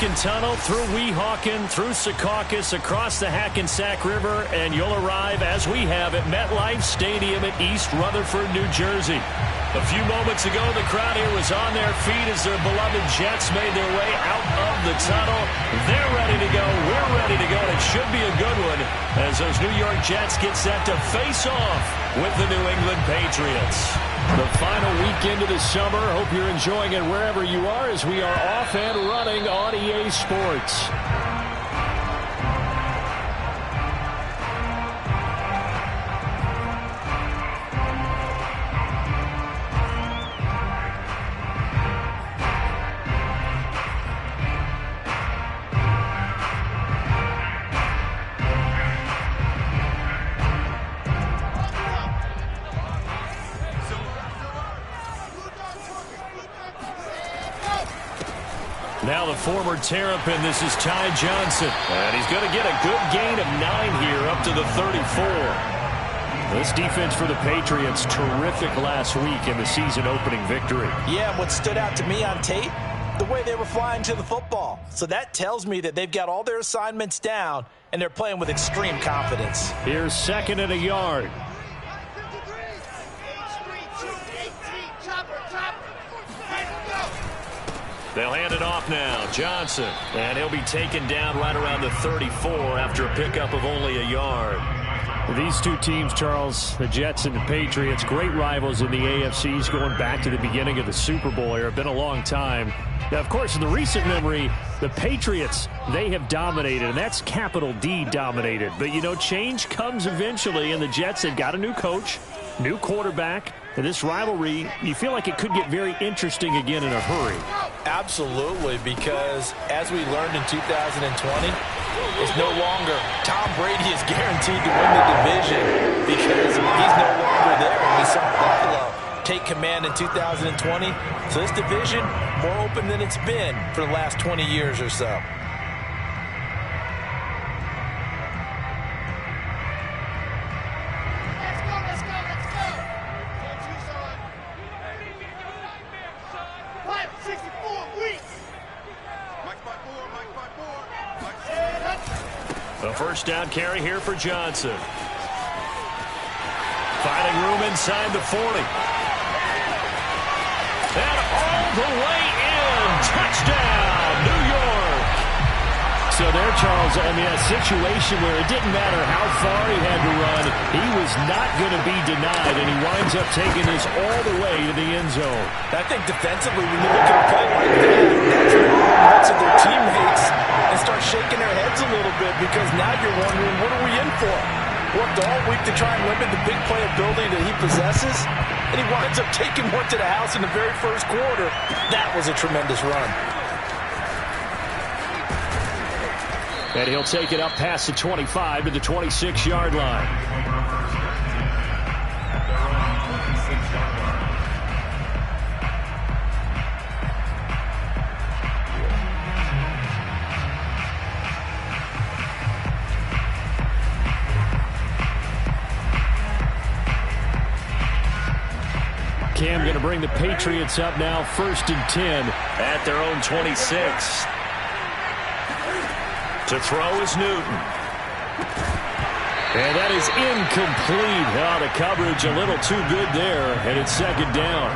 Lincoln Tunnel, through Weehawken, through Secaucus, across the Hackensack River, and you'll arrive, as we have, at MetLife Stadium at East Rutherford, New Jersey. A few moments ago, the crowd here was on their feet as their beloved Jets made their way out of the tunnel. They're ready to go. We're ready to go. And it should be a good one as those New York Jets get set to face off with the New England Patriots. The final weekend of the summer. Hope you're enjoying it wherever you are as we are off and running on EA Sports. Now the former Terrapin, this is Ty Johnson. And he's going to get a good gain of 9 here up to the 34. This defense for the Patriots, terrific last week in the season-opening victory. Yeah, and what stood out to me on tape, the way they were flying to the football. So that tells me that they've got all their assignments down, and they're playing with extreme confidence. Here's 2nd and a yard. They'll hand it off now. Johnson. And he'll be taken down right around the 34 after a pickup of only a yard. These two teams, Charles, the Jets and the Patriots, great rivals in the AFCs going back to the beginning of the Super Bowl era. Been a long time. Now, of course, in the recent memory, the Patriots, they have dominated, and that's capital D dominated. But, you know, change comes eventually, and the Jets, they've got a new coach, new quarterback. And this rivalry, you feel like it could get very interesting again in a hurry. Absolutely, because as we learned in 2020, it's no longer Tom Brady is guaranteed to win the division because he's no longer there. We saw Buffalo take command in 2020. So this division, more open than it's been for the last 20 years or so. A first down carry here for Johnson. Finding room inside the 40. And all the way in. Touchdown, New York. So there, Charles, I mean, a situation where it didn't matter how far he had to run. He was not going to be denied, and he winds up taking this all the way to the end zone. I think defensively, when you look at a play like that, that's lots of their teammates and start shaking their heads a little bit because now you're wondering, what are we in for? Worked all week to try and limit the big play ability that he possesses, and he winds up taking one to the house in the very first quarter. That was a tremendous run. And he'll take it up past the 25 to the 26-yard line. Cam going to bring the Patriots up now, 1st and 10 at their own 26. To throw is Newton. And that is incomplete. Oh, the coverage a little too good there, and it's 2nd down.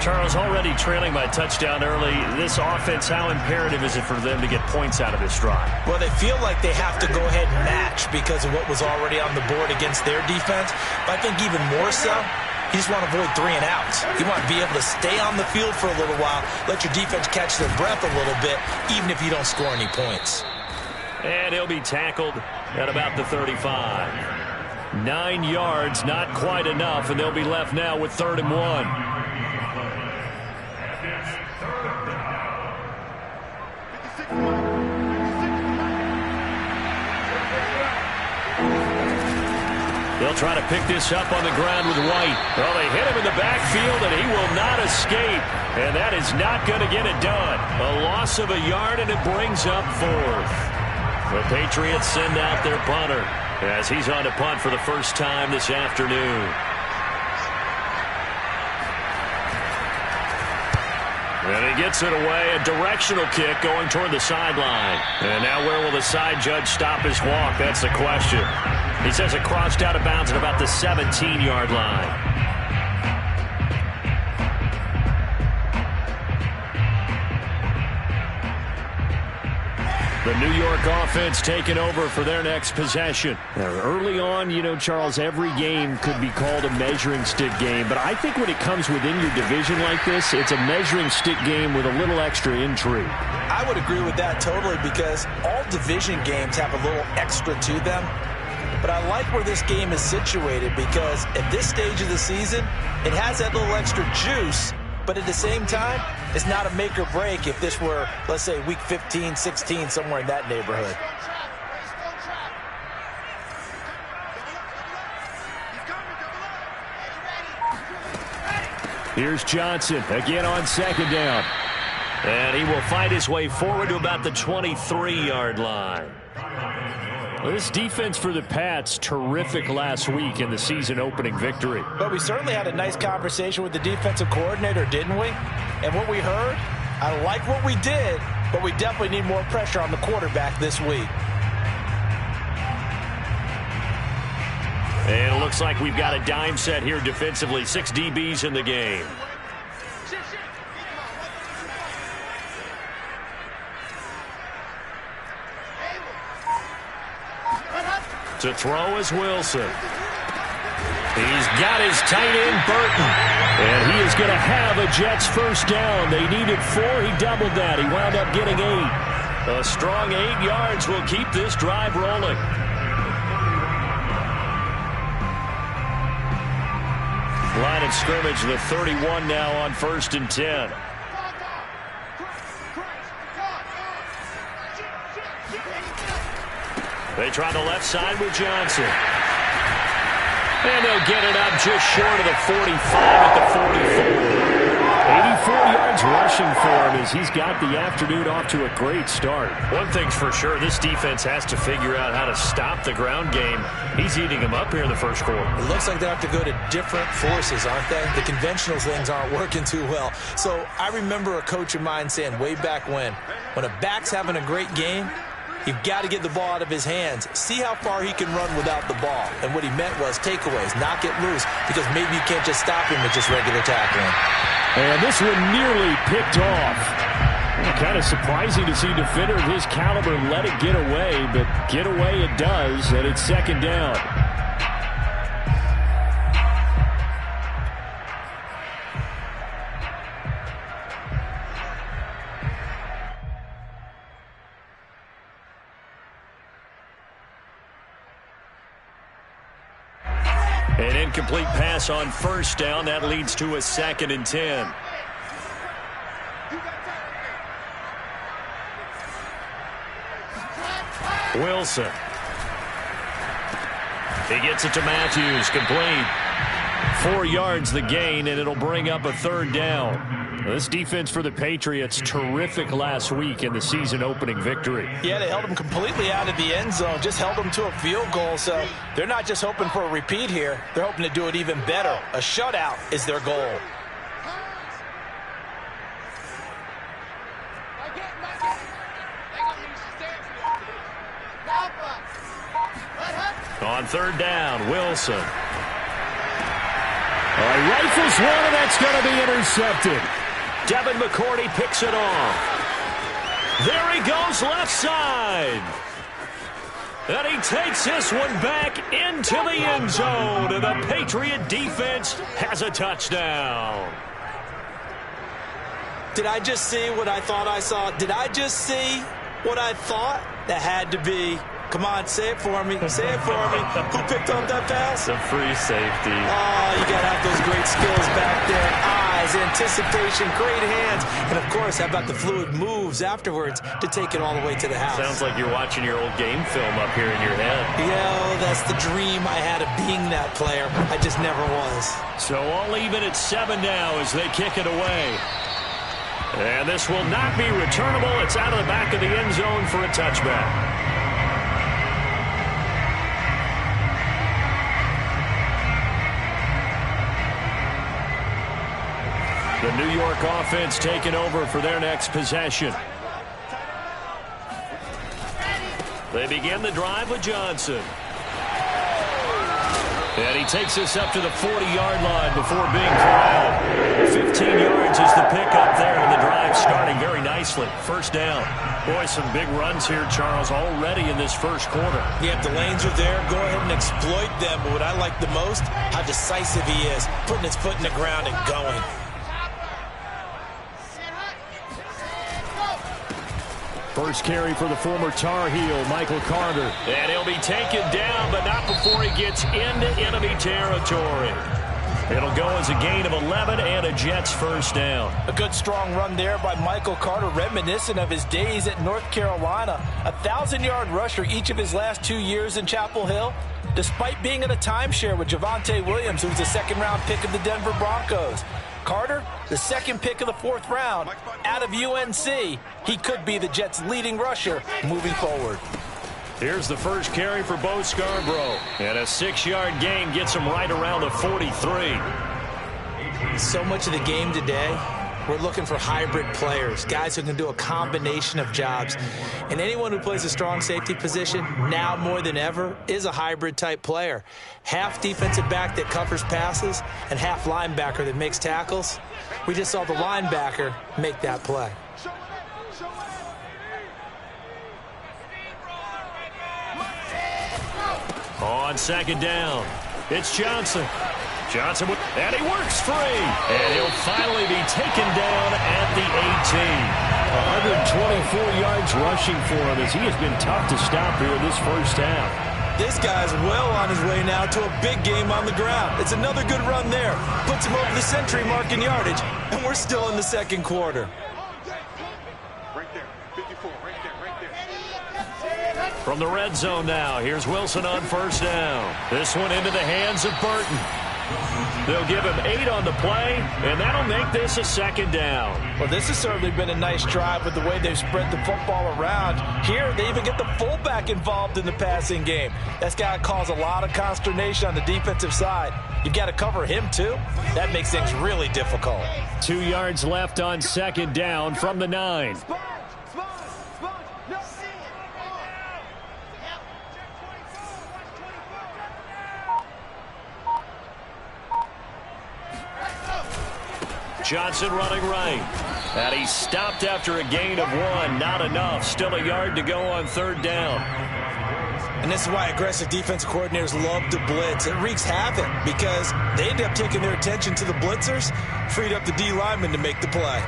Charles, already trailing by touchdown early. This offense, how imperative is it for them to get points out of this drive? Well, they feel like they have to go ahead and match because of what was already on the board against their defense. But I think even more so, you just want to avoid 3 and outs. You want to be able to stay on the field for a little while, let your defense catch their breath a little bit, even if you don't score any points. And he'll be tackled at about the 35. 9 yards, not quite enough, and they'll be left now with 3rd and 1. They'll try to pick this up on the ground with White. Well, they hit him in the backfield, and he will not escape. And that is not going to get it done. A loss of a yard, and it brings up 4th. The Patriots send out their punter as he's on to punt for the first time this afternoon. And he gets it away, a directional kick going toward the sideline. And now where will the side judge stop his walk? That's the question. He says it crossed out of bounds at about the 17-yard line. The New York offense taking over for their next possession. Now, early on, you know, Charles, every game could be called a measuring stick game. But I think when it comes within your division like this, it's a measuring stick game with a little extra intrigue. I would agree with that totally because all division games have a little extra to them. But I like where this game is situated because at this stage of the season, it has that little extra juice. But at the same time, it's not a make or break if this were, let's say, week 15, 16, somewhere in that neighborhood. Here's Johnson again on second down. And he will fight his way forward to about the 23-yard line. Well, this defense for the Pats, terrific last week in the season-opening victory. But we certainly had a nice conversation with the defensive coordinator, didn't we? And what we heard, I like what we did, but we definitely need more pressure on the quarterback this week. And it looks like we've got a dime set here defensively. 6 DBs in the game. To throw is Wilson. He's got his tight end, Burton. And he is going to have a Jets first down. They needed 4. He doubled that. He wound up getting 8. A strong 8 yards will keep this drive rolling. Line of scrimmage, the 31 now on 1st and 10. They try the left side with Johnson. And they'll get it up just short of the 45 at the 44. 84 yards rushing for him as he's got the afternoon off to a great start. One thing's for sure, this defense has to figure out how to stop the ground game. He's eating them up here in the first quarter. It looks like they have to go to different forces, aren't they? The conventional things aren't working too well. So I remember a coach of mine saying way back when a back's having a great game, you've got to get the ball out of his hands. See how far he can run without the ball. And what he meant was takeaways, knock it loose, because maybe you can't just stop him with just regular tackling. And this one nearly picked off. Kind of surprising to see a defender of his caliber let it get away, but get away it does, and it's second down. An incomplete pass on first down. That leads to a 2nd and 10. Wilson. He gets it to Matthews. Complete. 4 yards the gain, and it'll bring up a 3rd down. This defense for the Patriots, terrific last week in the season-opening victory. Yeah, they held them completely out of the end zone, just held them to a field goal. So they're not just hoping for a repeat here. They're hoping to do it even better. A shutout is their goal. On 3rd down, Wilson. Rifles one, and that's going to be intercepted. Devin McCourty picks it off. There he goes left side. And he takes this one back into the end zone. And the Patriot defense has a touchdown. Did I just see what I thought I saw? Did I just see what I thought? That had to be. Come on, say it for me. Say it for me. Who picked up that pass? The free safety. Oh, you got to have those great skills back there. Eyes, anticipation, great hands. And, of course, how about the fluid moves afterwards to take it all the way to the house? Sounds like you're watching your old game film up here in your head. Yeah, that's the dream I had of being that player. I just never was. So all even at 7 now as they kick it away. And this will not be returnable. It's out of the back of the end zone for a touchback. The New York offense taking over for their next possession. They begin the drive with Johnson. And he takes us up to the 40-yard line before being corralled. 15 yards is the pickup there, and the drive starting very nicely. First down. Boy, some big runs here, Charles, already in this first quarter. Yeah, if the lanes are there, go ahead and exploit them. But what I like the most, how decisive he is, putting his foot in the ground and going. First carry for the former Tar Heel, Michael Carter. And he'll be taken down, but not before he gets into enemy territory. It'll go as a gain of 11 and a Jets first down. A good strong run there by Michael Carter, reminiscent of his days at North Carolina. A 1,000-yard rusher each of his last 2 years in Chapel Hill. Despite being in a timeshare with Javonte Williams, who was a second-round pick of the Denver Broncos. Carter, the second pick of the 4th round, out of UNC. He could be the Jets' leading rusher moving forward. Here's the first carry for Bo Scarborough. And a 6-yard gain gets him right around the 43. So much of the game today, we're looking for hybrid players, guys who can do a combination of jobs. And anyone who plays a strong safety position, now more than ever, is a hybrid-type player. Half defensive back that covers passes and half linebacker that makes tackles. We just saw the linebacker make that play. On second down, it's Johnson. Johnson, and he works free. And he'll finally be taken down at the 18. 124 yards rushing for him as he has been tough to stop here in this first half. This guy's well on his way now to a big game on the ground. It's another good run there. Puts him over the century mark in yardage, and we're still in the second quarter. Right there, 54, right there. From the red zone now, here's Wilson on first down. This one into the hands of Burton. They'll give him 8 on the play, and that'll make this a second down. Well, this has certainly been a nice drive with the way they've spread the football around. Here, they even get the fullback involved in the passing game. That's got to cause a lot of consternation on the defensive side. You've got to cover him, too. That makes things really difficult. 2 yards left on second down from the 9. Johnson running right. And he stopped after a gain of 1. Not enough. Still a yard to go on third down. And this is why aggressive defensive coordinators love to blitz. It wreaks havoc because they end up taking their attention to the blitzers, freed up the D lineman to make the play.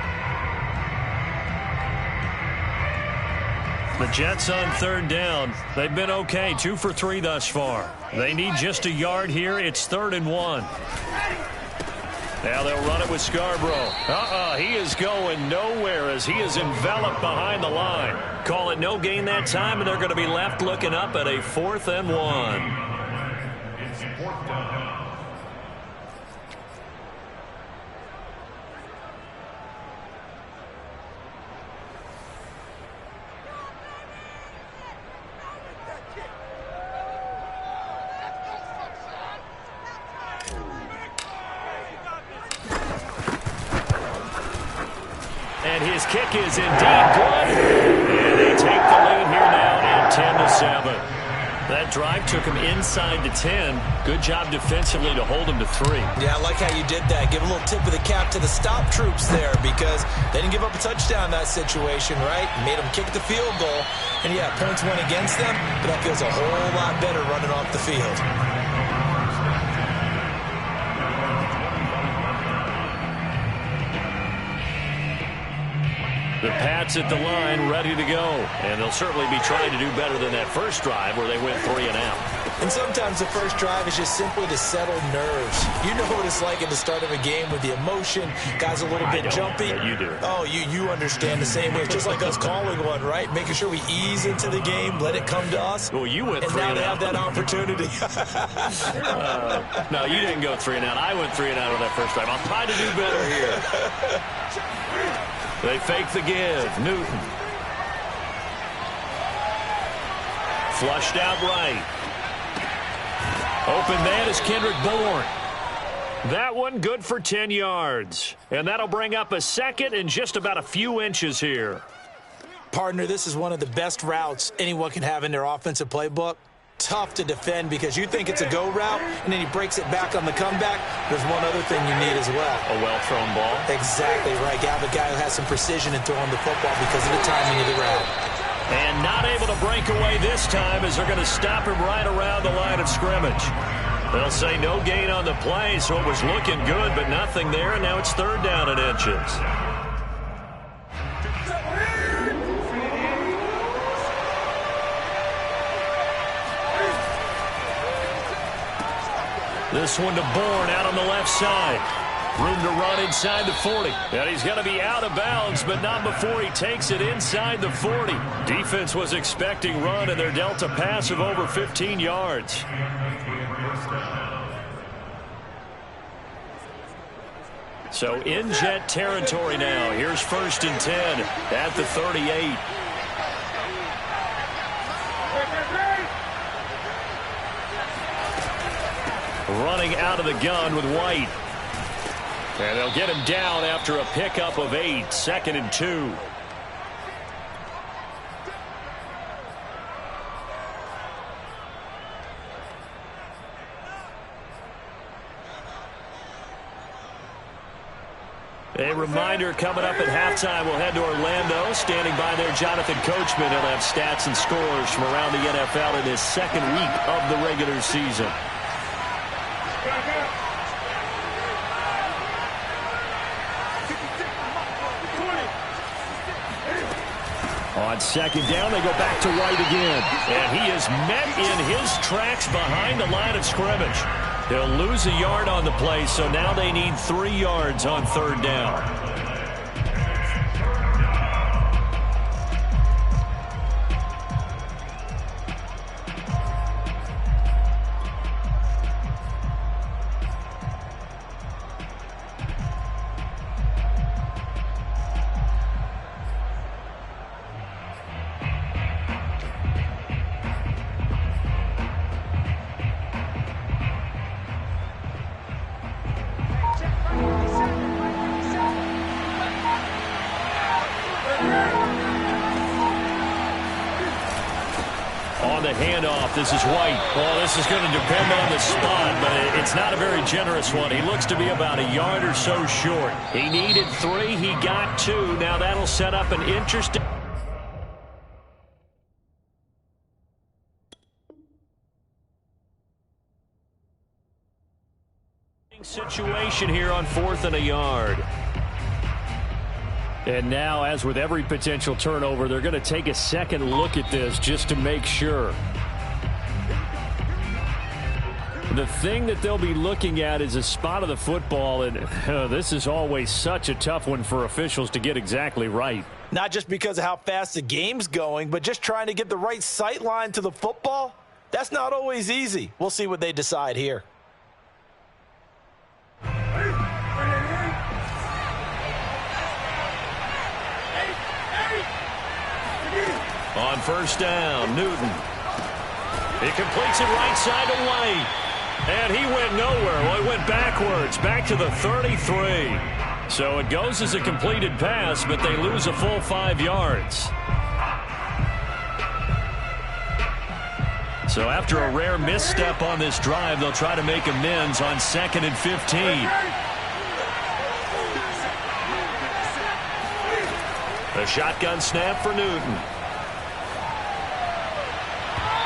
The Jets on third down. They've been okay. 2 for 3 thus far. They need just a yard here. It's 3rd and 1. Now they'll run it with Scarborough. He is going nowhere as he is enveloped behind the line. Call it no gain that time, and they're going to be left looking up at a 4th and 1. And his kick is indeed good. And they take the lead here now at 10-7. That drive took him inside to 10. Good job defensively to hold him to 3. Yeah, I like how you did that. Give a little tip of the cap to the stop troops there because they didn't give up a touchdown in that situation, right? Made them kick the field goal. And, yeah, points went against them, but that feels a whole lot better running off the field. The Pats at the line, ready to go. And they'll certainly be trying to do better than that first drive where they went 3 and out. And sometimes the first drive is just simply to settle nerves. You know what it's like at the start of a game with the emotion. Guys a little bit jumpy. But you do. Oh, you understand the same way. It's just like us calling one, right? Making sure we ease into the game, let it come to us. Well, you went 3 and and out. now they have that opportunity. No, you didn't go 3 and out. I went 3 and out on that first drive. I'll try to do better here. They fake the give. Newton. Flushed out right. Open man is Kendrick Bourne. That one good for 10 yards. And that'll bring up a second and just about a few inches here. Partner, this is one of the best routes anyone can have in their offensive playbook. Tough to defend because you think it's a go route, and then he breaks it back on the comeback. There's one other thing you need as well. A well-thrown ball. Exactly right. You have a guy who has some precision in throwing the football because of the timing of the route. And not able to break away this time as they're going to stop him right around the line of scrimmage. They'll say no gain on the play, so it was looking good, but nothing there, and now it's 3rd down and inches. This one to Bourne out on the left side. Room to run inside the 40. And he's going to be out of bounds, but not before he takes it inside the 40. Defense was expecting run, and they're dealt a pass of over 15 yards. So in Jet territory now. Here's 1st and 10 at the 38. Running out of the gun with White. And they'll get him down after a pickup of 8. 2nd and 2. A reminder coming up at halftime, we'll head to Orlando. Standing by there, Jonathan Coachman. He'll have stats and scores from around the NFL in this 2nd week of the regular season. On 2nd down, they go back to White again. And he is met in his tracks behind the line of scrimmage. He'll lose a yard on the play, so now they need 3 yards on 3rd down. On the handoff, this is White. Well, this is going to depend on the spot, but it's not a very generous one. He looks to be about a yard or so short. He needed 3. He got 2. Now that'll set up an interesting situation here on 4th and a yard. And now, as with every potential turnover, they're going to take a second look at this just to make sure. The thing that they'll be looking at is a spot of the football, and this is always such a tough one for officials to get exactly right. Not just because of how fast the game's going, but just trying to get the right sight line to the football. That's not always easy. We'll see what they decide here. On 1st down, Newton. He completes it right side to White. And he went nowhere. Well, he went backwards, back to the 33. So it goes as a completed pass, but they lose a full 5 yards. So after a rare misstep on this drive, they'll try to make amends on 2nd and 15. A shotgun snap for Newton.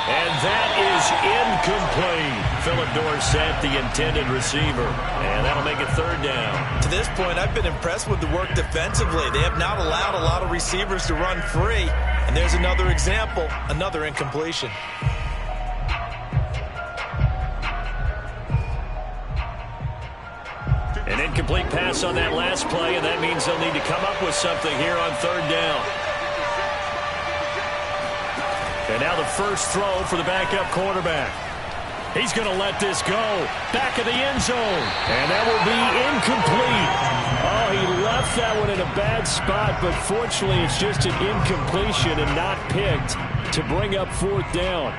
And that is incomplete. Philip Dorsett, the intended receiver. And that'll make it 3rd down. To this point, I've been impressed with the work defensively. They have not allowed a lot of receivers to run free. And there's another example, another incompletion. An incomplete pass on that last play, and that means they'll need to come up with something here on 3rd down. And now the first throw for the backup quarterback. He's going to let this go. Back of the end zone. And that will be incomplete. Oh, he left that one in a bad spot, but fortunately it's just an incompletion and not picked to bring up 4th down.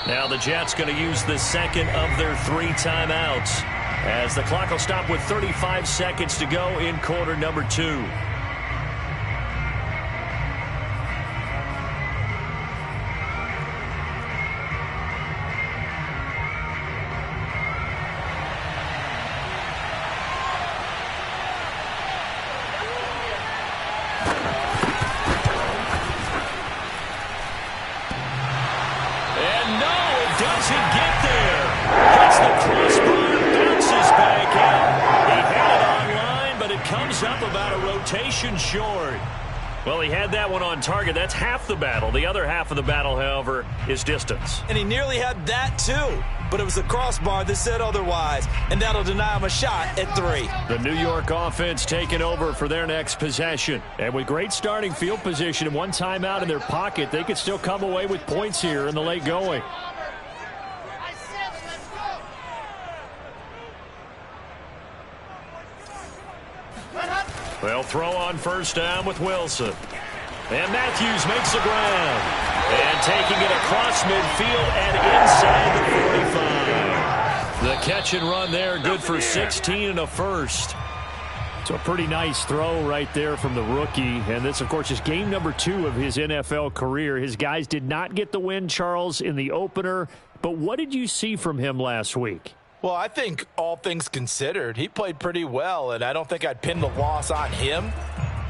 Now the Jets going to use the second of their 3 timeouts as the clock will stop with 35 seconds to go in quarter number 2. Short. Well, he had that one on target. That's half the battle. The other half of the battle, however, is distance. And he nearly had that, too. But it was the crossbar that said otherwise, and that'll deny him a shot at 3. The New York offense taking over for their next possession. And with great starting field position and 1 timeout in their pocket, they could still come away with points here in the late going. They'll throw on first down with Wilson. And Matthews makes the ground. And taking it across midfield and inside the 45. The catch and run there, good for 16 and a first. So a pretty nice throw right there from the rookie. And this, of course, is game number 2 of his NFL career. His guys did not get the win, Charles, in the opener. But what did you see from him last week? Well, I think all things considered, he played pretty well, and I don't think I'd pin the loss on him.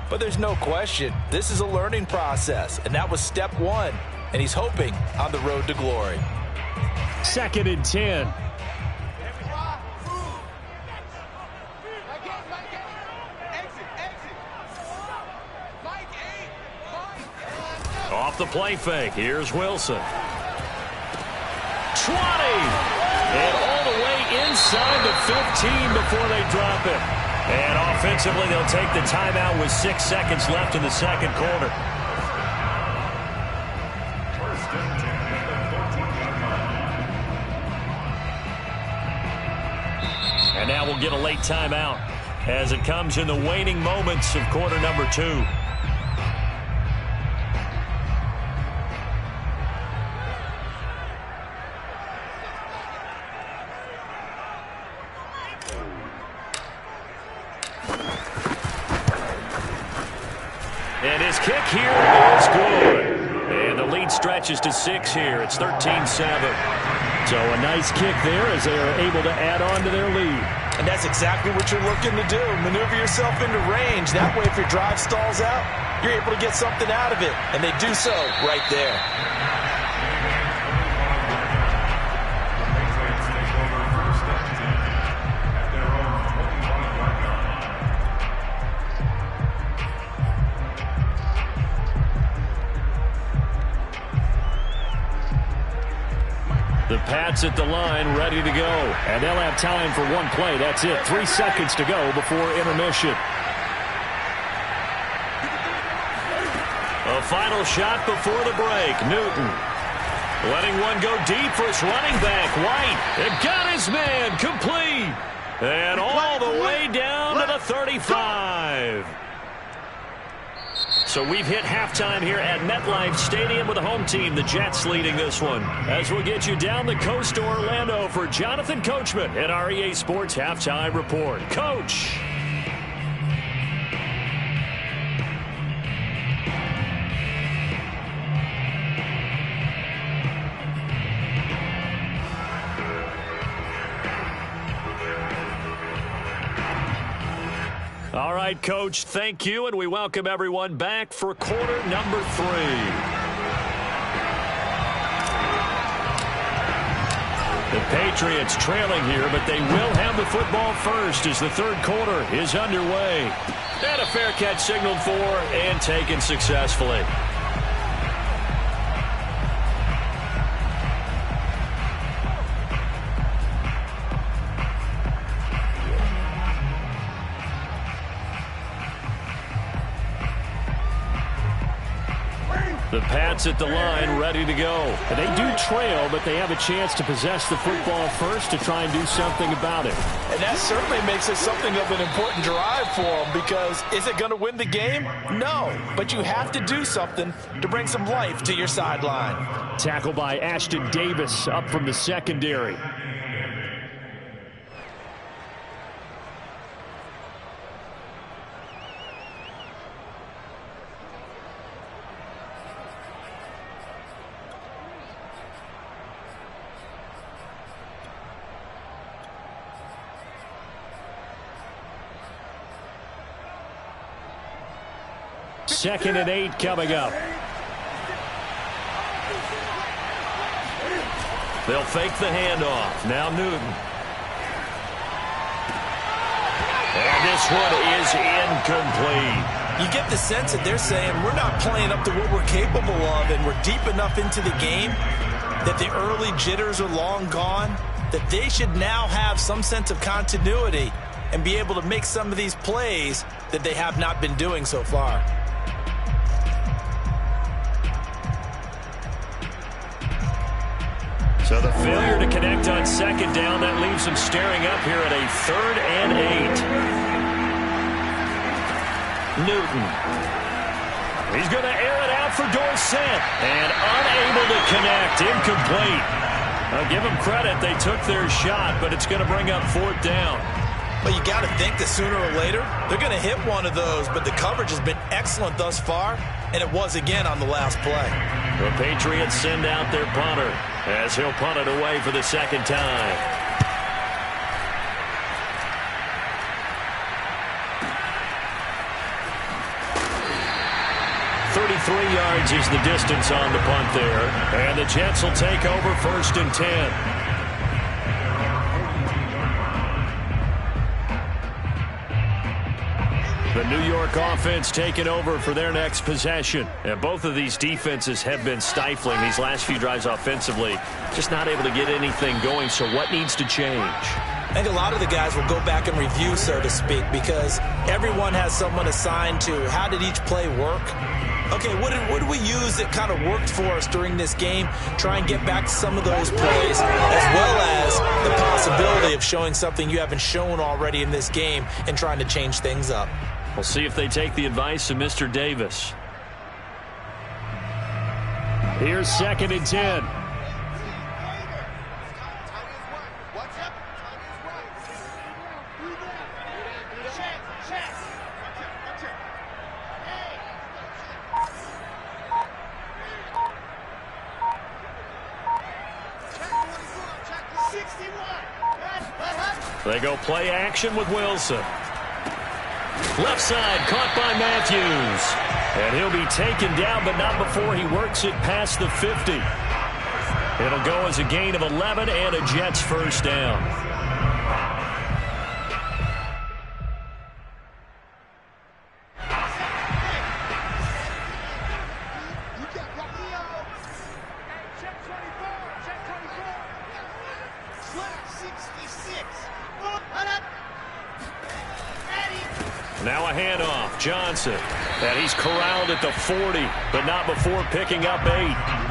But there's no question, this is a learning process, and that was step 1, and he's hoping on the road to glory. 2nd and 10. Off the play fake, here's Wilson. 20! And all the way inside the 15 before they drop it. And offensively, they'll take the timeout with 6 seconds left in the second quarter. And now we'll get a late timeout as it comes in the waning moments of quarter number 2. And his kick here is good. And the lead stretches to 6 here. It's 13-7. So a nice kick there as they are able to add on to their lead. And that's exactly what you're looking to do. Maneuver yourself into range. That way, if your drive stalls out, you're able to get something out of it. And they do so right there. The Pats at the line, ready to go. And they'll have time for one play. That's it. 3 seconds to go before intermission. A final shot before the break. Newton letting one go deep for his running back, White. And got his man complete. And all the way down to the 35. So we've hit halftime here at MetLife Stadium with the home team, the Jets, leading this one. As we'll get you down the coast to Orlando for Jonathan Coachman at our EA Sports Halftime Report. Coach. All right, Coach, thank you, and we welcome everyone back for quarter number 3. The Patriots trailing here, but they will have the football first as the third quarter is underway. And a fair catch signaled for and taken successfully. The The Pats at the line, ready to go. And they do trail, but they have a chance to possess the football first to try and do something about it. And that certainly makes it something of an important drive for them, because is it going to win the game? No, but you have to do something to bring some life to your sideline. Tackle by Ashton Davis up from the secondary. Second and 8 coming up. They'll fake the handoff. Now Newton. And this one is incomplete. You get the sense that they're saying we're not playing up to what we're capable of, and we're deep enough into the game that the early jitters are long gone, that they should now have some sense of continuity and be able to make some of these plays that they have not been doing so far. So the failure to connect on second down, that leaves them staring up here at a 3rd and 8. Newton. He's going to air it out for Dorsett. And unable to connect. Incomplete. I'll give them credit. They took their shot, but it's going to bring up 4th down. Well, you got to think that sooner or later they're going to hit one of those, but the coverage has been excellent thus far, and it was again on the last play. The Patriots send out their punter as he'll punt it away for the second time. .33 yards is the distance on the punt there, and the Jets will take over 1st and 10. The New York offense taking over for their next possession. And both of these defenses have been stifling these last few drives offensively. Just not able to get anything going, so what needs to change? I think a lot of the guys will go back and review, so to speak, because everyone has someone assigned to how did each play work. Okay, what did we use that kind of worked for us during this game? Try and get back to some of those plays, as well as the possibility of showing something you haven't shown already in this game and trying to change things up. We'll see if they take the advice of Mr. Davis. Here's 2nd and 10. They go play action with Wilson. Left side, caught by Matthews. And he'll be taken down, but not before he works it past the 50. It'll go as a gain of 11 and a Jets 1st down. Now a handoff, Johnson. And he's corralled at the 40, but not before picking up 8.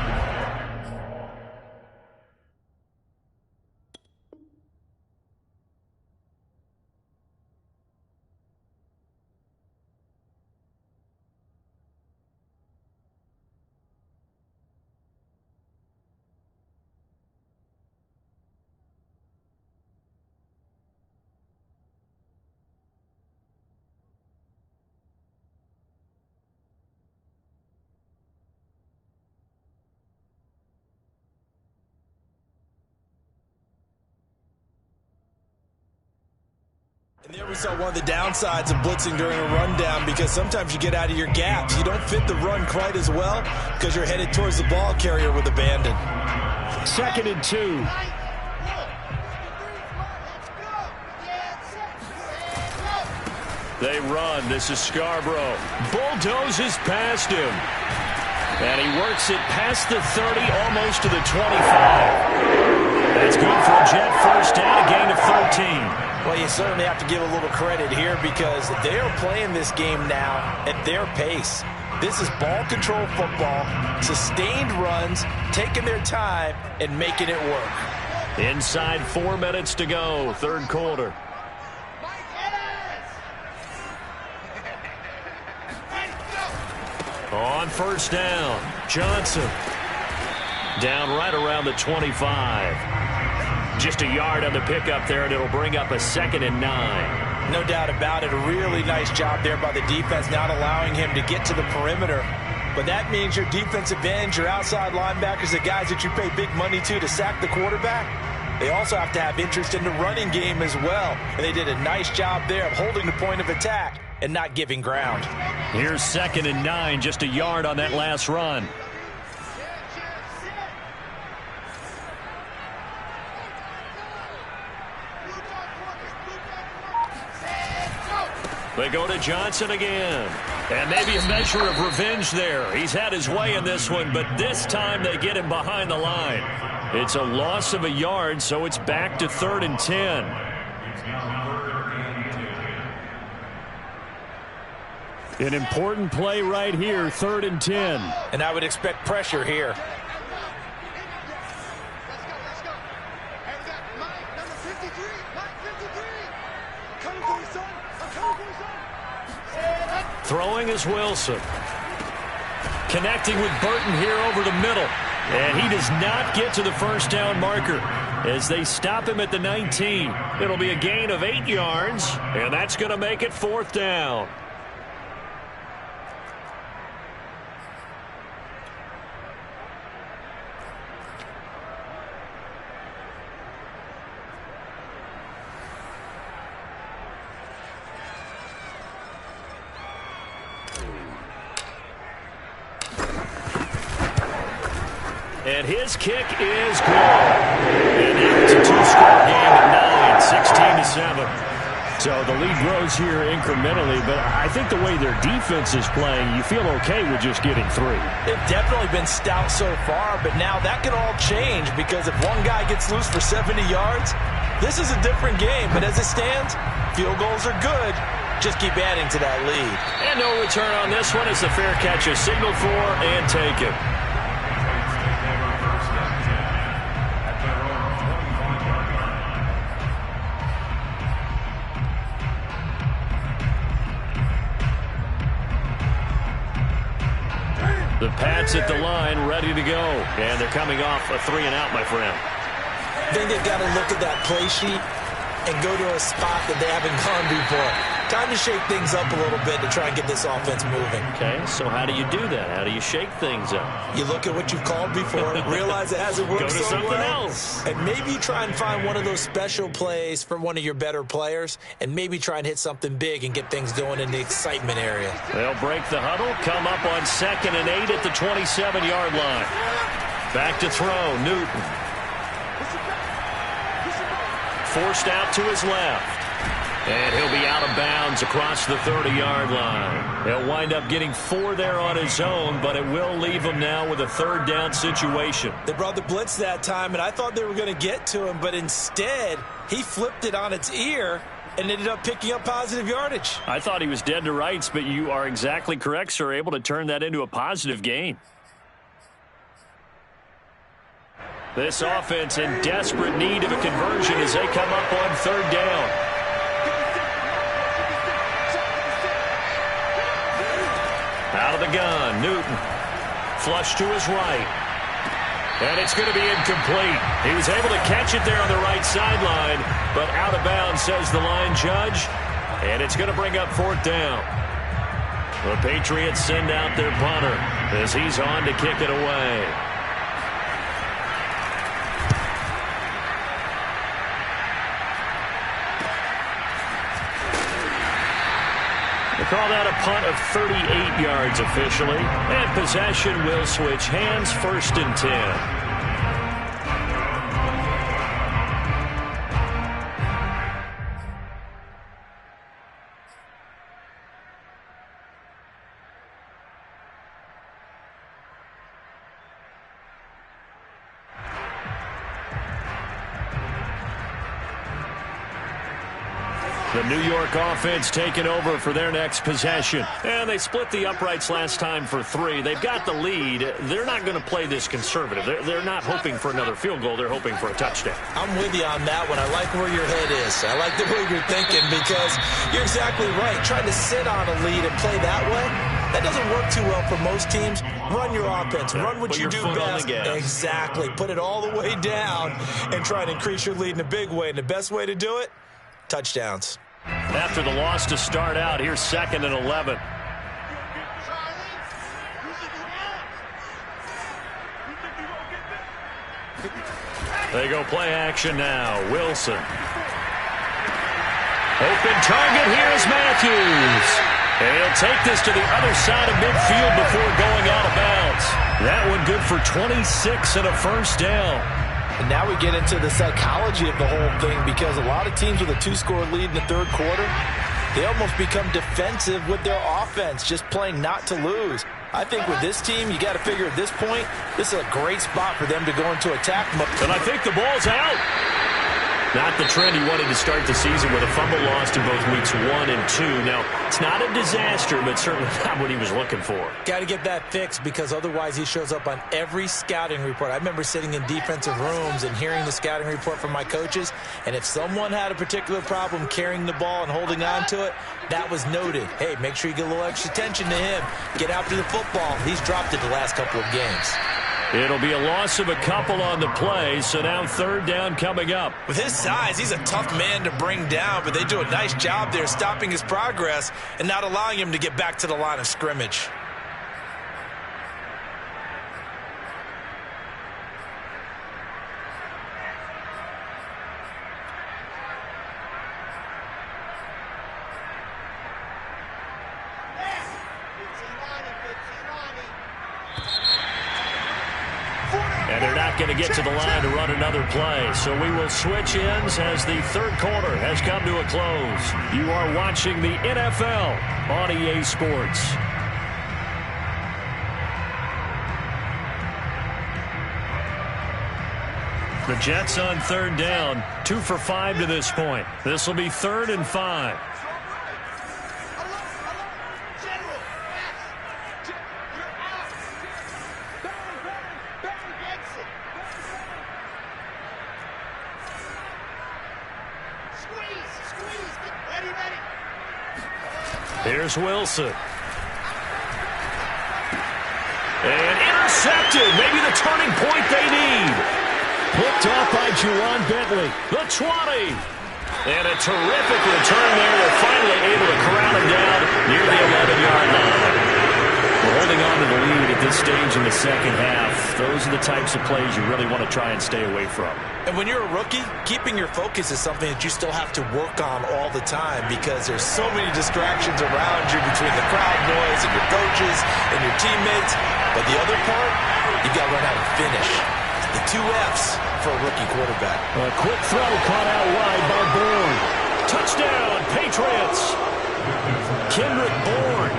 And there we saw one of the downsides of blitzing during a rundown, because sometimes you get out of your gaps. You don't fit the run quite as well because you're headed towards the ball carrier with abandon. 2nd and 2. They run. This is Scarborough. Bulldozes past him. And he works it past the 30, almost to the 25. That's good for a Jet 1st down, a gain of 13. Well, you certainly have to give a little credit here, because they are playing this game now at their pace. This is ball control football, sustained runs, taking their time, and making it work. Inside 4 minutes to go, third quarter. On first down, Johnson. Down right around the 25. Just a yard on the pickup there, and it'll bring up a 2nd and 9. No doubt about it. A really nice job there by the defense, not allowing him to get to the perimeter. But that means your defensive ends, your outside linebackers, the guys that you pay big money to sack the quarterback, they also have to have interest in the running game as well. And they did a nice job there of holding the point of attack and not giving ground. Here's 2nd and 9, just a yard on that last run. They go to Johnson again. And maybe a measure of revenge there. He's had his way in this one, but this time they get him behind the line. It's a loss of a yard, so it's back to 3rd and 10. An important play right here, 3rd and 10. And I would expect pressure here. Throwing is Wilson. Connecting with Burton here over the middle. And he does not get to the first down marker as they stop him at the 19. It'll be a gain of 8 yards, and that's going to make it 4th down. And his kick is good. And now it's a 2-score game at 9, 16-7. So the lead grows here incrementally, but I think the way their defense is playing, you feel okay with just getting 3. They've definitely been stout so far, but now that could all change because if one guy gets loose for 70 yards, this is a different game. But as it stands, field goals are good. Just keep adding to that lead. And no return on this one as the fair catch is signaled for and taken. The Pats at the line, ready to go. And they're coming off a 3-and-out, my friend. I think they've got to look at that play sheet and go to a spot that they haven't gone before. Time to shake things up a little bit to try and get this offense moving. Okay, so how do you do that? How do you shake things up? You look at what you've called before, realize it hasn't worked Go to so something well, else. and maybe try and find one of those special plays for one of your better players, and maybe try and hit something big and get things going in the excitement area. They'll break the huddle, come up on 2nd and 8 at the 27-yard line. Back to throw, Newton. Forced out to his left. And he'll be out of bounds across the 30-yard line. He'll wind up getting 4 there on his own, but it will leave him now with a 3rd down situation. They brought the blitz that time, and I thought they were going to get to him, but instead, he flipped it on its ear and ended up picking up positive yardage. I thought he was dead to rights, but you are exactly correct, sir, able to turn that into a positive gain. This offense in desperate need of a conversion as they come up on 3rd down. Out of the gun, Newton. Flush to his right. And it's going to be incomplete. He was able to catch it there on the right sideline, but out of bounds, says the line judge. And it's going to bring up 4th down. The Patriots send out their punter as he's on to kick it away. They call that a punt of 38 yards officially. And possession will switch hands, 1st and 10. The New York offense taking over for their next possession. And they split the uprights last time for 3. They've got the lead. They're not going to play this conservative. They're not hoping for another field goal. They're hoping for a touchdown. I'm with you on that one. I like where your head is. I like the way you're thinking because you're exactly right. Trying to sit on a lead and play that way, that doesn't work too well for most teams. Run your offense. Run what you do best. Exactly. Put it all the way down and try and increase your lead in a big way. And the best way to do it, touchdowns. After the loss to start out, here's 2nd and 11. They go play action now. Wilson. Open target. Here's Matthews. And he'll take this to the other side of midfield before going out of bounds. That one good for 26 and a first down. And now we get into the psychology of the whole thing because a lot of teams with a 2-score lead in the third quarter, they almost become defensive with their offense, just playing not to lose. I think with this team, you got to figure at this point, this is a great spot for them to go into attack mode. And I think the ball's out. Not the trend he wanted to start the season with a fumble lost in both weeks 1 and 2. Now, it's not a disaster, but certainly not what he was looking for. Got to get that fixed because otherwise he shows up on every scouting report. I remember sitting in defensive rooms and hearing the scouting report from my coaches, and if someone had a particular problem carrying the ball and holding on to it, that was noted. Hey, make sure you get a little extra attention to him. Get after the football. He's dropped it the last couple of games. It'll be a loss of a couple on the play, so now 3rd down coming up. With his size, he's a tough man to bring down, but they do a nice job there stopping his progress and not allowing him to get back to the line of scrimmage. And they're not going to get to the line to run another play. So we will switch ends as the third quarter has come to a close. You are watching the NFL on EA Sports. The Jets on 3rd down, 2 for 5 to this point. This will be 3rd and 5. Here's Wilson. And intercepted. Maybe the turning point they need. Picked off by Juwan Bentley. The 20. And a terrific return there. They're finally able to corral him down near the 11-yard line. We're holding on to the lead at this stage in the second half. Those are the types of plays you really want to try and stay away from. And when you're a rookie, keeping your focus is something that you still have to work on all the time because there's so many distractions around you between the crowd noise and your coaches and your teammates. But the other part, you got to learn how to finish. The 2 F's for a rookie quarterback. A quick throw caught out wide by Bourne. Touchdown, Patriots. Kendrick Bourne,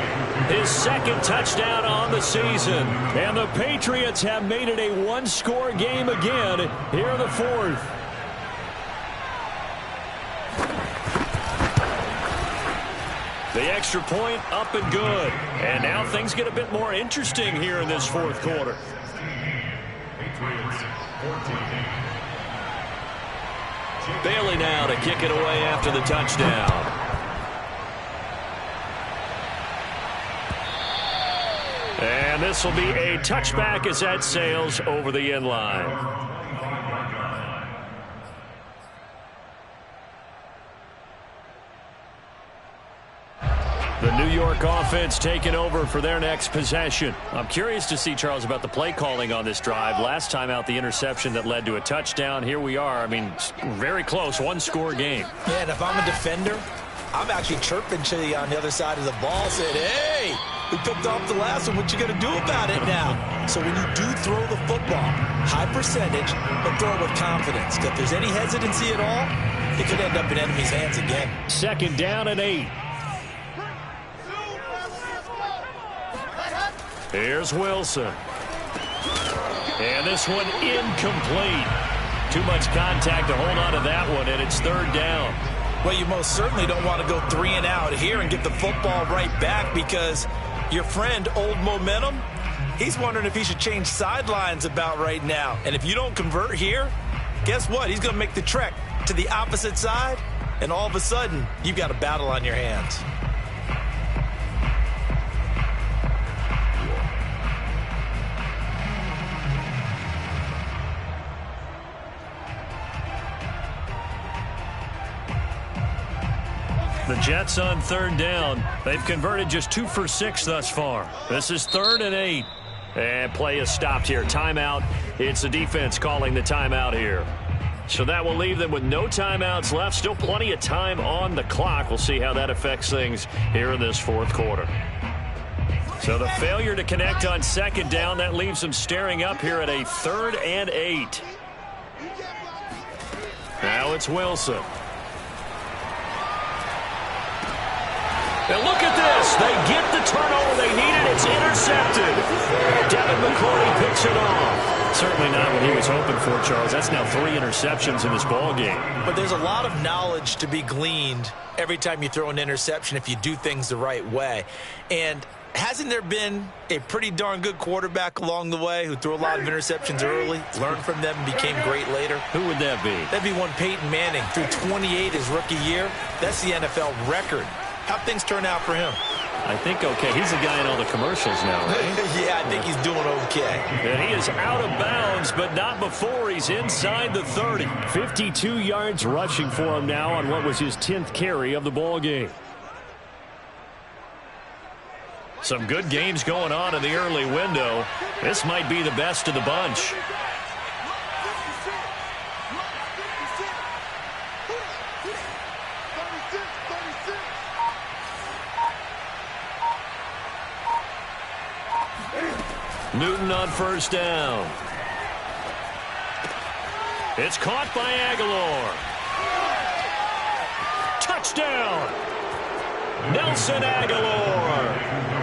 his 2nd touchdown on the season. And the Patriots have made it a 1-score game again here in the 4th. The extra point up and good. And now things get a bit more interesting here in this 4th quarter. Bailey now to kick it away after the touchdown. And this will be a touchback as that sails over the end line. The New York offense taking over for their next possession. I'm curious to see, Charles, about the play calling on this drive. Last time out, the interception that led to a touchdown. Here we are. I mean, very close, 1-score game. Yeah, and if I'm a defender, I'm actually chirping to you on the other side of the ball, saying, hey, we picked off the last one. What you going to do about it now? So when you do throw the football, high percentage, but throw it with confidence. Because if there's any hesitancy at all, it could end up in enemy's hands again. 2nd down and 8. Here's Wilson. And this one incomplete. Too much contact to hold on to that one, and it's 3rd down. Well, you most certainly don't want to go 3 and out here and get the football right back, because your friend, Old Momentum, he's wondering if he should change sidelines about right now. And if you don't convert here, guess what? He's going to make the trek to the opposite side, and all of a sudden, you've got a battle on your hands. The Jets on 3rd down. They've converted just 2 for 6 thus far. This is 3rd and 8. And play is stopped here. Timeout. It's the defense calling the timeout here. So that will leave them with no timeouts left. Still plenty of time on the clock. We'll see how that affects things here in this 4th quarter. So the failure to connect on 2nd down, that leaves them staring up here at a 3rd and 8. Now it's Wilson. And look at this. They get the turnover they needed. It's intercepted. Devin McCourty picks it off. Certainly not what he was hoping for, Charles. That's now 3 interceptions in this ball game. But there's a lot of knowledge to be gleaned every time you throw an interception if you do things the right way. And hasn't there been a pretty darn good quarterback along the way who threw a lot of interceptions early, learned from them, and became great later? Who would that be? That'd be one Peyton Manning. Threw 28 his rookie year. That's the NFL record. How'd things turn out for him? I think okay. He's the guy in all the commercials now, right? Yeah, I think he's doing okay. And he is out of bounds, but not before he's inside the 30. 52 yards rushing for him now on what was his 10th carry of the ball game. Some good games going on in the early window. This might be the best of the bunch. Newton on 1st down. It's caught by Aguilar. Touchdown! Nelson Aguilar.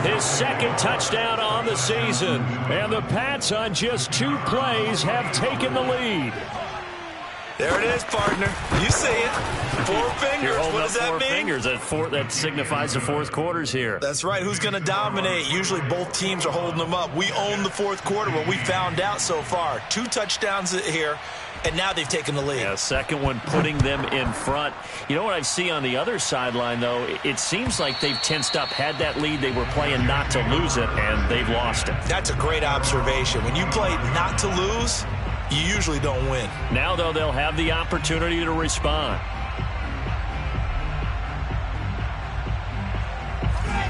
His 2nd touchdown on the season. And the Pats on just 2 plays have taken the lead. There it is, partner. You see it. 4 fingers. What does that mean? 4 fingers. That signifies the 4th quarter's here. That's right. Who's going to dominate? Usually both teams are holding them up. We own the 4th quarter, what we found out so far. 2 touchdowns here, and now they've taken the lead. Yeah, 2nd one putting them in front. You know what I see on the other sideline, though? It seems like they've tensed up, had that lead. They were playing not to lose it, and they've lost it. That's a great observation. When you play not to lose, you usually don't win. Now, though, they'll have the opportunity to respond.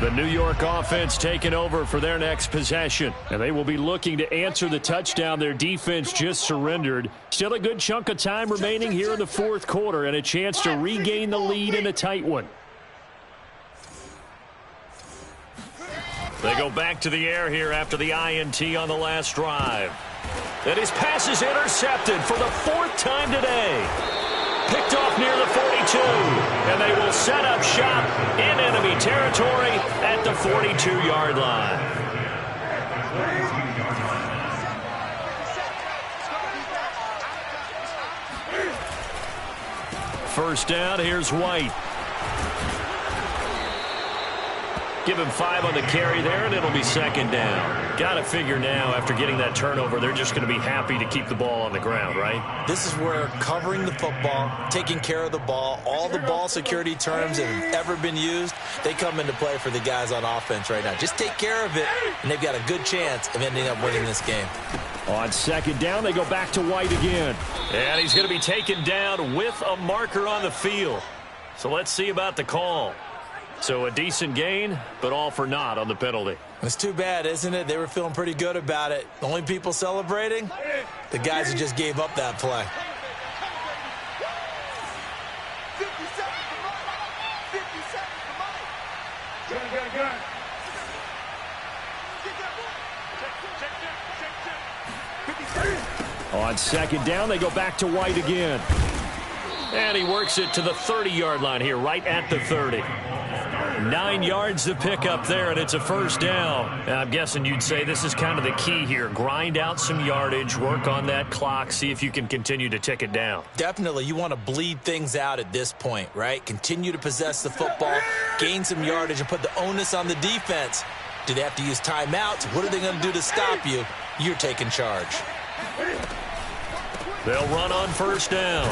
The New York offense taking over for their next possession. And they will be looking to answer the touchdown their defense just surrendered. Still a good chunk of time remaining here in the 4th quarter and a chance to regain the lead in a tight one. They go back to the air here after the INT on the last drive. And his pass is intercepted for the 4th time today. Picked off near the 42. And they will set up shop in enemy territory at the 42-yard line. First down, here's White. Give him 5 on the carry there, and it'll be 2nd down. Got to figure now, after getting that turnover, they're just going to be happy to keep the ball on the ground, right? This is where covering the football, taking care of the ball, all the ball security terms that have ever been used, they come into play for the guys on offense right now. Just take care of it, and they've got a good chance of ending up winning this game. On 2nd down, they go back to White again. And he's going to be taken down with a marker on the field. So let's see about the call. So a decent gain, but all for naught on the penalty. It's too bad, isn't it? They were feeling pretty good about it. The only people celebrating, the guys who just gave up that play. On 2nd down, they go back to White again. And he works it to the 30-yard line here, right at the 30. 9 yards to pick up there, and it's a first down. And I'm guessing you'd say this is kind of the key here. Grind out some yardage, work on that clock, see if you can continue to tick it down. Definitely. You want to bleed things out at this point, right? Continue to possess the football, gain some yardage, and put the onus on the defense. Do they have to use timeouts? What are they going to do to stop you? You're taking charge. They'll run on first down.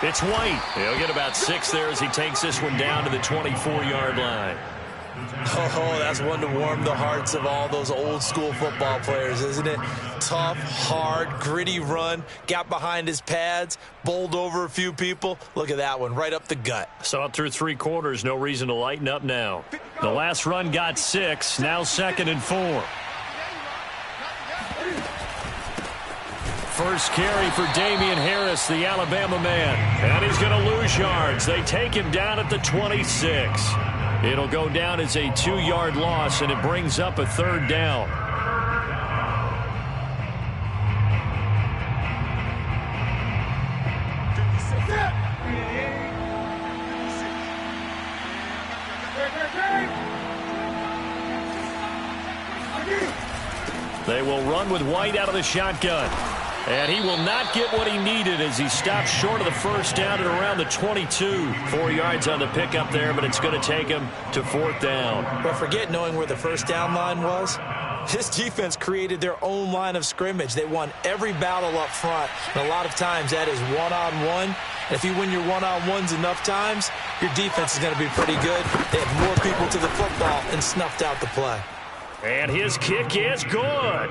It's White. He'll get about 6 there as he takes this one down to the 24-yard line. Oh, that's one to warm the hearts of all those old-school football players, isn't it? Tough, hard, gritty run, got behind his pads, bowled over a few people. Look at that one, right up the gut. Saw it through 3 quarters, no reason to lighten up now. The last run got 6, now 2nd and 4. First carry for Damian Harris, the Alabama man. And he's going to lose yards. They take him down at the 26. It'll go down as a 2-yard loss, and it brings up a 3rd down. They will run with White out of the shotgun. And he will not get what he needed as he stops short of the first down at around the 22. 4 yards on the pickup there, but it's going to take him to 4th down. But forget knowing where the first down line was. This defense created their own line of scrimmage. They won every battle up front. And a lot of times that is one-on-one. And if you win your one-on-ones enough times, your defense is going to be pretty good. They have more people to the football and snuffed out the play. And his kick is good.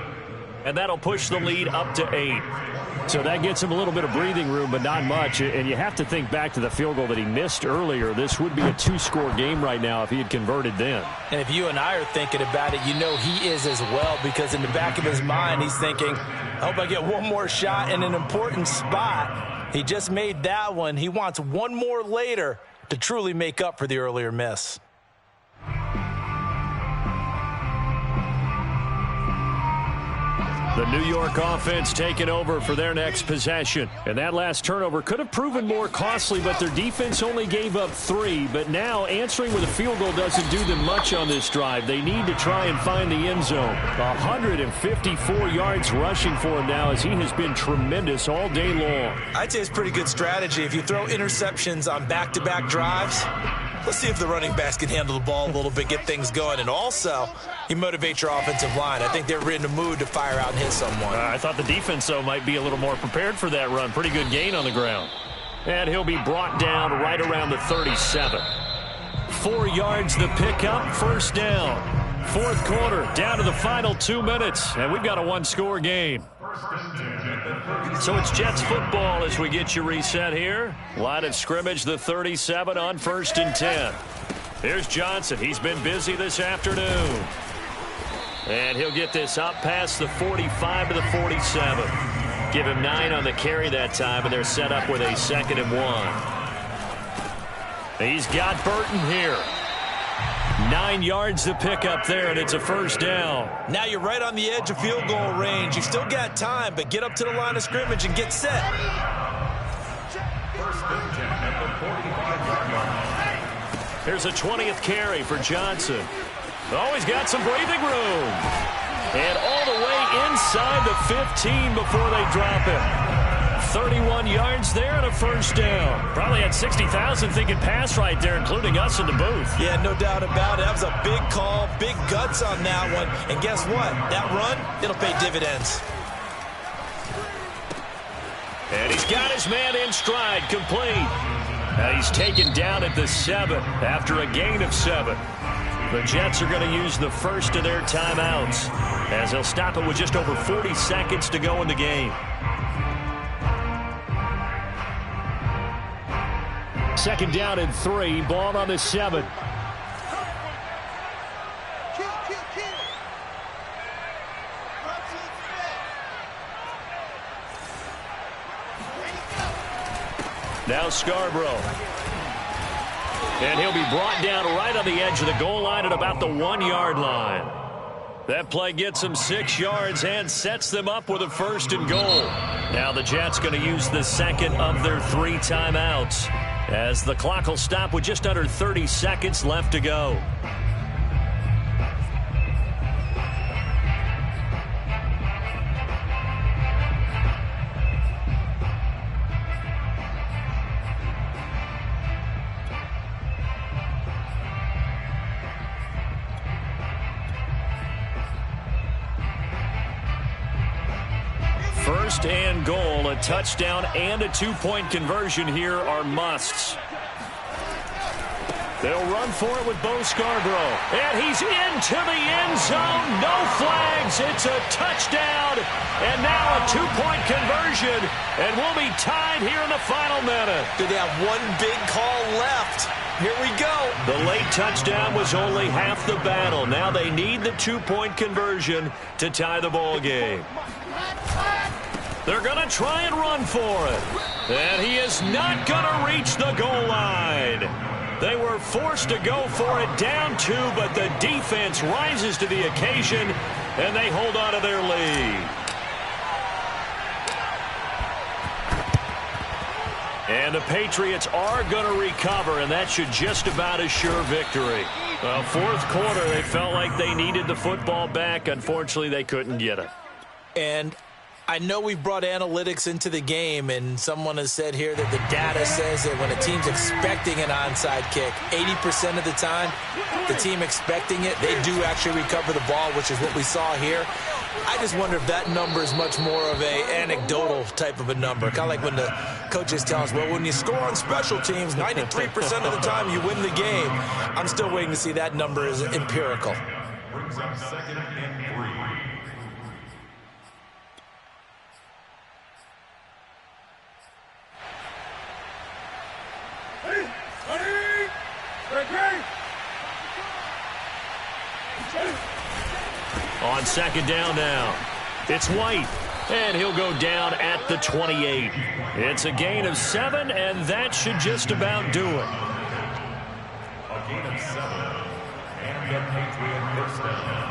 And that'll push the lead up to 8. So that gets him a little bit of breathing room, but not much. And you have to think back to the field goal that he missed earlier. This would be a 2-score game right now if he had converted then. And if you and I are thinking about it, you know he is as well, because in the back of his mind, he's thinking, I hope I get one more shot in an important spot. He just made that one. He wants one more later to truly make up for the earlier miss. The New York offense taking over for their next possession. And that last turnover could have proven more costly, but their defense only gave up 3. But now answering with a field goal doesn't do them much on this drive. They need to try and find the end zone. 154 yards rushing for him now as he has been tremendous all day long. I'd say it's pretty good strategy. If you throw interceptions on back-to-back drives, let's see if the running backs can handle the ball a little bit, get things going. And also, you motivate your offensive line. I think they're in the mood to fire out and hit someone. I thought the defense, though, might be a little more prepared for that run. Pretty good gain on the ground. And he'll be brought down right around the 37. 4 yards the pickup, first down. 4th quarter, down to the final 2 minutes. And we've got a 1-score game. So it's Jets football as we get you reset here. Line of scrimmage, the 37 on 1st and 10. Here's Johnson. He's been busy this afternoon. And he'll get this up past the 45 to the 47. Give him 9 on the carry that time, and they're set up with a 2nd and 1. He's got Burton here. 9 yards to pick up there, and it's a first down. Now you're right on the edge of field goal range. You've still got time, but get up to the line of scrimmage and get set. Here's a 20th carry for Johnson. Oh, he's got some breathing room. And all the way inside the 15 before they drop him. 31 yards there and a first down. Probably had 60,000 thinking pass right there, including us in the booth. Yeah, no doubt about it. That was a big call, big guts on that one. And guess what? That run, it'll pay dividends. And he's got his man in stride, complete. Now he's taken down at the 7 after a gain of 7. The Jets are going to use the first of their timeouts as they'll stop it with just over 40 seconds to go in the game. Second down and 3, ball on the 7. Now Scarborough. And he'll be brought down right on the edge of the goal line at about the 1-yard line. That play gets them 6 yards and sets them up with a 1st and goal. Now the Jets going to use the second of their 3 timeouts. as the clock will stop with just under 30 seconds left to go. First and goal, a touchdown and a two-point conversion here are musts. They'll run for it with Bo Scarborough. And he's into the end zone. No flags. It's a touchdown. And now a two-point conversion. And we'll be tied here in the final minute. Do they have one big call left? Here we go. The late touchdown was only half the battle. Now they need the two-point conversion to tie the ball game. They're going to try and run for it. And he is not going to reach the goal line. They were forced to go for it down two, but the defense rises to the occasion, and they hold on to their lead. And the Patriots are going to recover, and that should just about assure victory. Well, fourth quarter, they felt like they needed the football back. Unfortunately, they couldn't get it. And I know we've brought analytics into the game, and someone has said here that the data says that when a team's expecting an onside kick, 80% of the time, the team expecting it, they do actually recover the ball, which is what we saw here. I just wonder if that number is much more of an anecdotal type of a number, kind of like when the coaches tell us, well, when you score on special teams, 93% of the time you win the game. I'm still waiting to see that number is empirical. Brings up 2nd and 3. On second down now, it's White, and he'll go down at the 28. It's a gain of 7, and that should just about do it. A gain of 7, and the Patriot first down.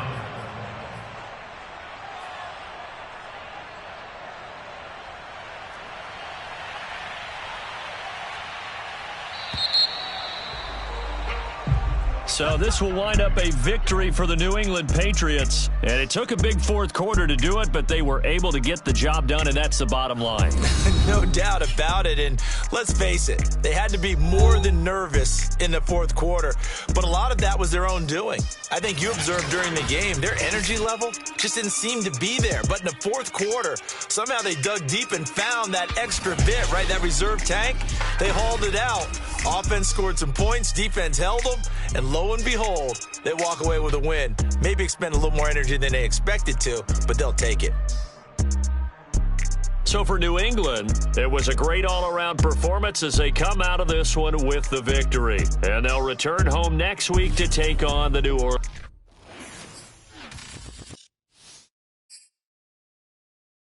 So this will wind up a victory for the New England Patriots. And it took a big fourth quarter to do it, but they were able to get the job done, and that's the bottom line. No doubt about it. And let's face it, they had to be more than nervous in the fourth quarter. But a lot of that was their own doing. I think you observed during the game, their energy level just didn't seem to be there. But in the fourth quarter, somehow they dug deep and found that extra bit, right? That reserve tank. They hauled it out. Offense scored some points. Defense held them. And lo and behold, they walk away with a win. Maybe expend a little more energy than they expected to, but they'll take it. So for New England, it was a great all-around performance as they come out of this one with the victory. And they'll return home next week to take on the New Orleans.